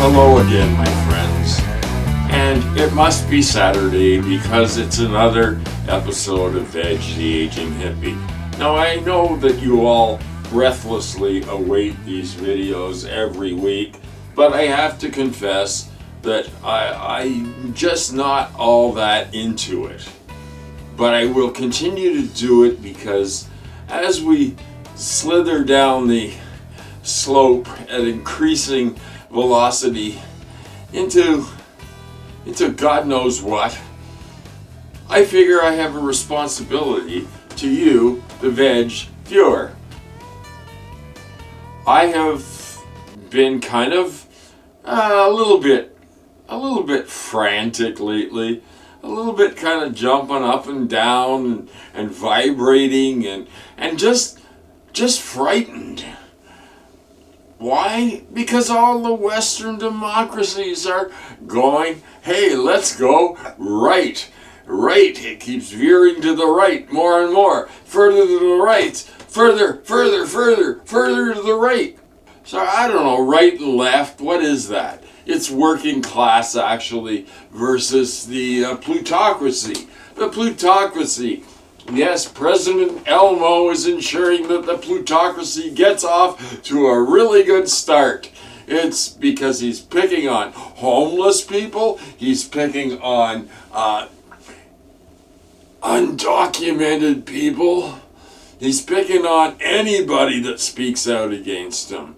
Hello again, my friends. And it must be Saturday because it's another episode of Veg the Aging Hippie. Now, I know that you all breathlessly await these videos every week, but I have to confess that I'm just not all that into it. But I will continue to do it because as we slither down the slope at increasing velocity into God knows what, I figure I have a responsibility to you, the Veg viewer. I have been kind of a little bit frantic lately, a little bit kind of jumping up and down and vibrating and just frightened. Why? Because all the Western democracies are going, hey, let's go right. It keeps veering to the right more and more, further to the right, further to the right. So I don't know, right and left, what is that? It's working class actually versus the plutocracy. The plutocracy. Yes, President Elmo is ensuring that the plutocracy gets off to a really good start. It's because he's picking on homeless people, he's picking on undocumented people, he's picking on anybody that speaks out against him.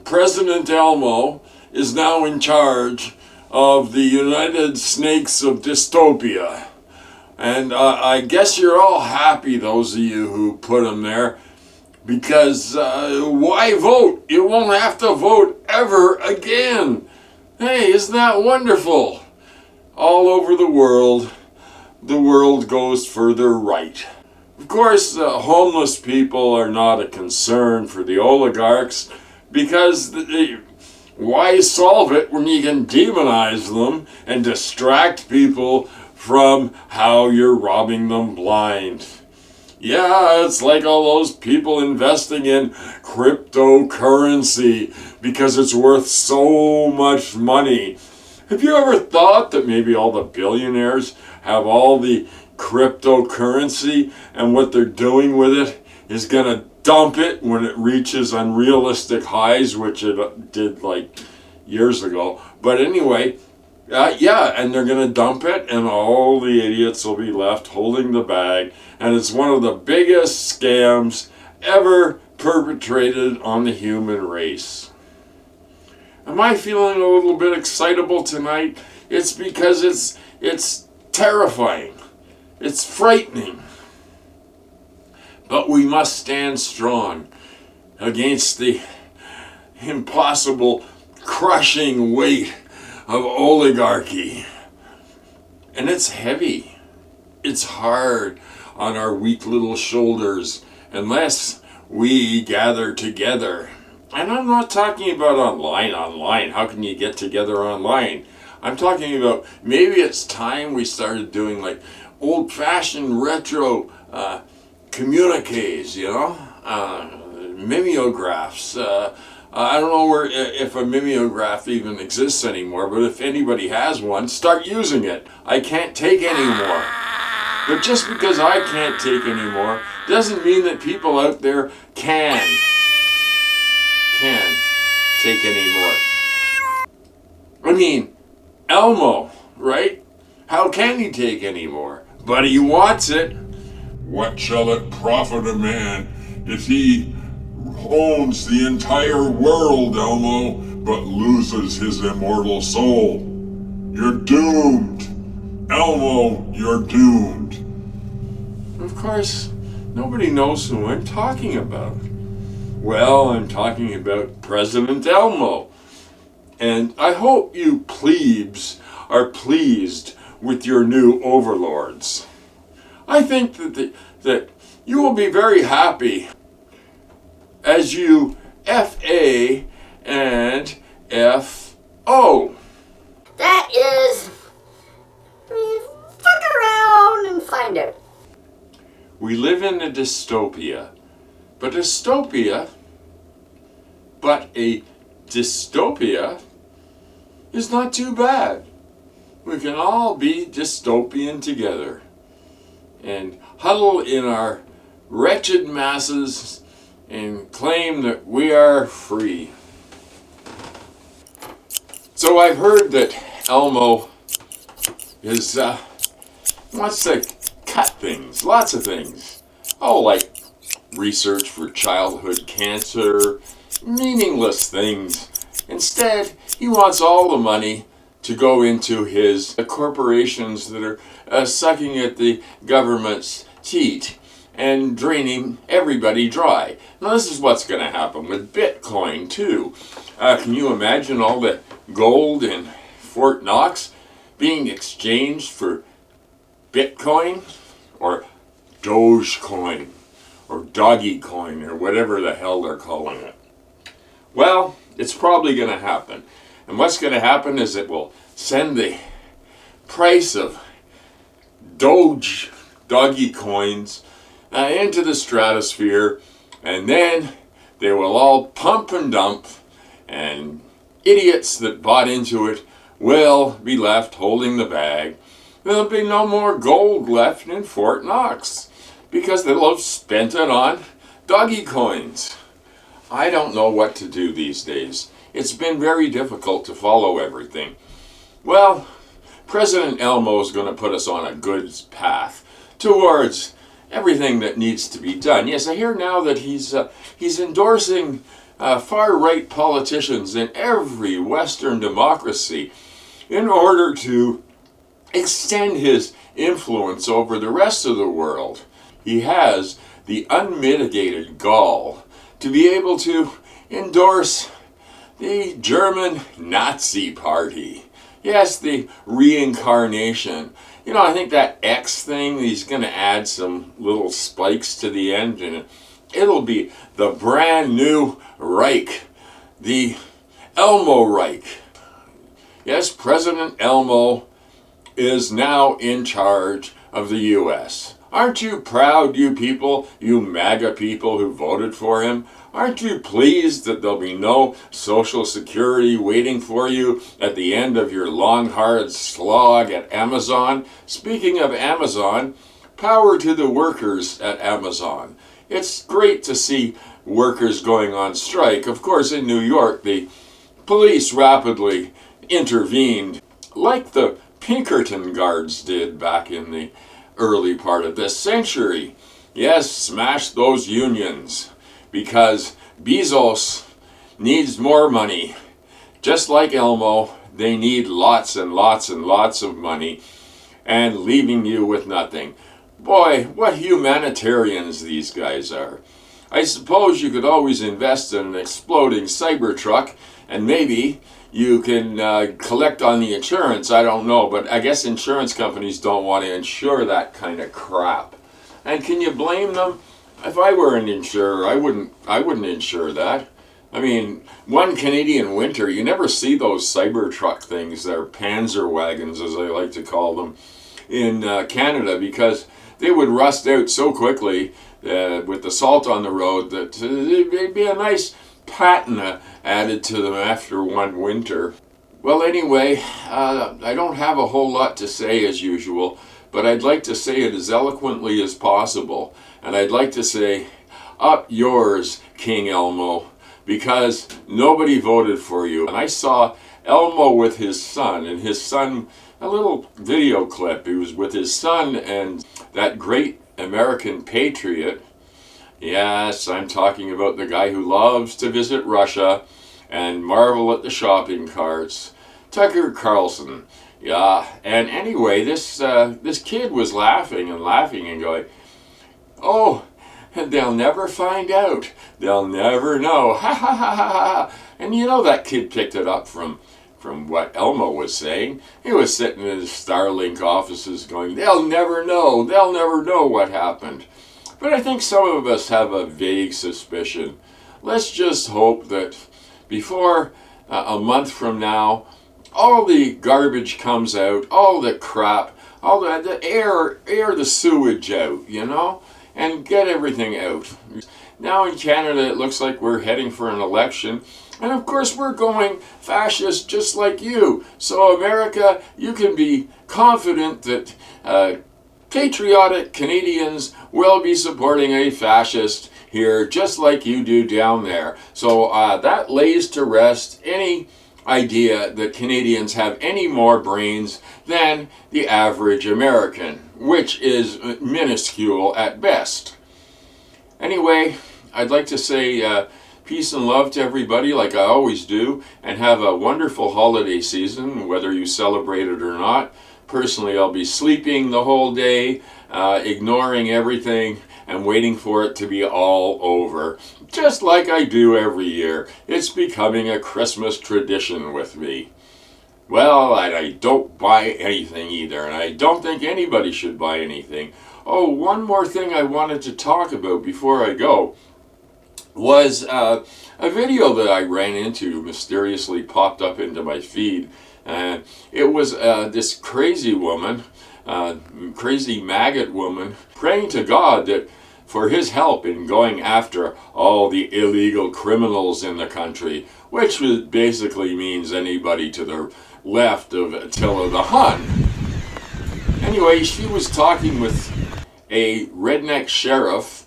President Elmo, is now in charge of the United Snakes of Dystopia. And I guess you're all happy, those of you who put him there, because why vote? You won't have to vote ever again. Hey, isn't that wonderful? All over the world goes further right. Of course, homeless people are not a concern for the oligarchs, because why solve it when you can demonize them and distract people from how you're robbing them blind? Yeah, it's like all those people investing in cryptocurrency because it's worth so much money. Have you ever thought that maybe all the billionaires have all the cryptocurrency and what they're doing with it is going to dump it when it reaches unrealistic highs, which it did like years ago? But anyway, and they're going to dump it, and all the idiots will be left holding the bag, and it's one of the biggest scams ever perpetrated on the human race. Am I feeling a little bit excitable tonight? It's because it's terrifying. It's frightening. But we must stand strong against the impossible crushing weight of oligarchy. And it's heavy. It's hard on our weak little shoulders unless we gather together. And I'm not talking about online. How can you get together online? I'm talking about maybe it's time we started doing like old-fashioned retro communiques, mimeographs. I don't know if a mimeograph even exists anymore, but if anybody has one, start using it. I can't take anymore. But just because I can't take anymore doesn't mean that people out there can take anymore. I mean, Elmo, right? How can he take anymore? But he wants it. What shall it profit a man if he owns the entire world, Elmo, but loses his immortal soul? You're doomed. Elmo, you're doomed. Of course, nobody knows who I'm talking about. Well, I'm talking about President Elmo. And I hope you plebes are pleased with your new overlords. I think that you will be very happy as you FA and FO. That is, fuck around and find out. We live in a dystopia, but a dystopia is not too bad. We can all be dystopian together and huddle in our wretched masses and claim that we are free. So I've heard that Elmo wants to cut things, lots of things. Oh, like research for childhood cancer, meaningless things. Instead, he wants all the money to go into his corporations that are sucking at the government's teat and draining everybody dry. Now, this is what's going to happen with Bitcoin, too. Can you imagine all the gold in Fort Knox being exchanged for Bitcoin or Dogecoin or Doggy Coin or whatever the hell they're calling it? Well, it's probably going to happen. And what's going to happen is it will send the price of Doggy coins into the stratosphere, and then they will all pump and dump, and idiots that bought into it will be left holding the bag. There'll be no more gold left in Fort Knox because they'll have spent it on doggy coins. I don't know what to do these days. It's been very difficult to follow everything. Well, President Elmo is going to put us on a good path towards everything that needs to be done. Yes, I hear now that he's endorsing far-right politicians in every Western democracy in order to extend his influence over the rest of the world. He has the unmitigated gall to be able to endorse the German Nazi Party. Yes, the reincarnation. You know, I think that X thing, he's going to add some little spikes to the end, and it'll be the brand new Reich, the Elmo Reich. Yes, President Elmo is now in charge of the U.S. Aren't you proud, you people, you MAGA people who voted for him? Aren't you pleased that there'll be no Social Security waiting for you at the end of your long, hard slog at Amazon? Speaking of Amazon, power to the workers at Amazon. It's great to see workers going on strike. Of course, in New York, the police rapidly intervened, like the Pinkerton guards did back in the early part of this century. Yes, smash those unions, because Bezos needs more money. Just like Elmo, they need lots and lots and lots of money, and leaving you with nothing. Boy, what humanitarians these guys are. I suppose you could always invest in an exploding Cybertruck, and maybe you can collect on the insurance. I don't know, but I guess insurance companies don't want to insure that kind of crap. And can you blame them? If I were an insurer, I wouldn't insure that. I mean, one Canadian winter, you never see those Cybertruck things, they're Panzer wagons, as I like to call them, in Canada, because they would rust out so quickly with the salt on the road that it'd be a nice patina added to them after one winter. Well, anyway, I don't have a whole lot to say as usual, but I'd like to say it as eloquently as possible. And I'd like to say, up yours, King Elmo, because nobody voted for you. And I saw Elmo with his son, and his son, a little video clip. He was with his son and that great American patriot. Yes, I'm talking about the guy who loves to visit Russia and marvel at the shopping carts, Tucker Carlson. Yeah, and anyway, this kid was laughing and going, oh, they'll never find out. They'll never know. Ha ha ha ha ha. And you know that kid picked it up from what Elmo was saying. He was sitting in his Starlink offices going, they'll never know. They'll never know what happened. But I think some of us have a vague suspicion. Let's just hope that before a month from now, all the garbage comes out, all the crap, all the air the sewage out, you know, and get everything out. Now in Canada, it looks like we're heading for an election, And of course, we're going fascist just like you. So, America, you can be confident that patriotic Canadians will be supporting a fascist here, just like you do down there. So, that lays to rest any idea that Canadians have any more brains than the average American, which is minuscule at best. Anyway, I'd like to say peace and love to everybody, like I always do, and have a wonderful holiday season, whether you celebrate it or not. Personally, I'll be sleeping the whole day, ignoring everything, and waiting for it to be all over, just like I do every year. It's becoming a Christmas tradition with me. Well, I don't buy anything either, and I don't think anybody should buy anything. Oh, one more thing I wanted to talk about before I go was a video that I ran into, mysteriously popped up into my feed. It was this crazy woman, crazy maggot woman, praying to God that for his help in going after all the illegal criminals in the country, which basically means anybody to the left of Attila the Hun. Anyway, she was talking with a redneck sheriff.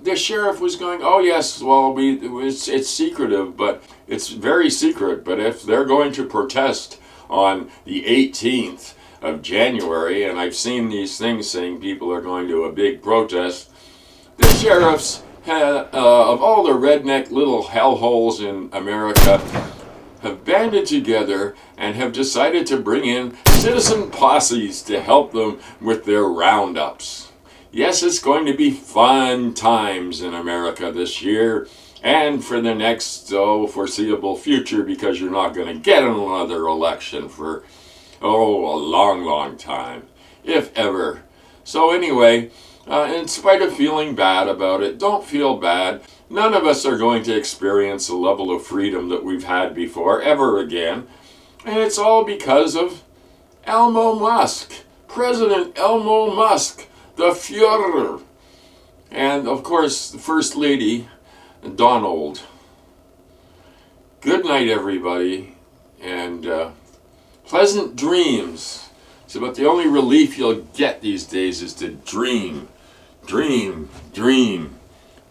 The sheriff was going, oh yes, well, it's secretive, but it's very secret, but if they're going to protest on the 18th of January, and I've seen these things saying people are going to a big protest, the sheriffs, of all the redneck little hellholes in America, have banded together and have decided to bring in citizen posses to help them with their roundups. Yes, it's going to be fun times in America this year and for the next foreseeable future, because you're not going to get another election for a long time, if ever. So anyway, in spite of feeling bad about it, don't feel bad. None of us are going to experience a level of freedom that we've had before, ever again. And it's all because of Elmo Musk, President Elmo Musk, the Führer. And of course, the First Lady, Donald. Good night, everybody, and pleasant dreams. It's about the only relief you'll get these days is to dream. Dream.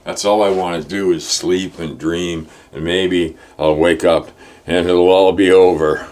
That's all I want to do is sleep and dream, and maybe I'll wake up and it'll all be over.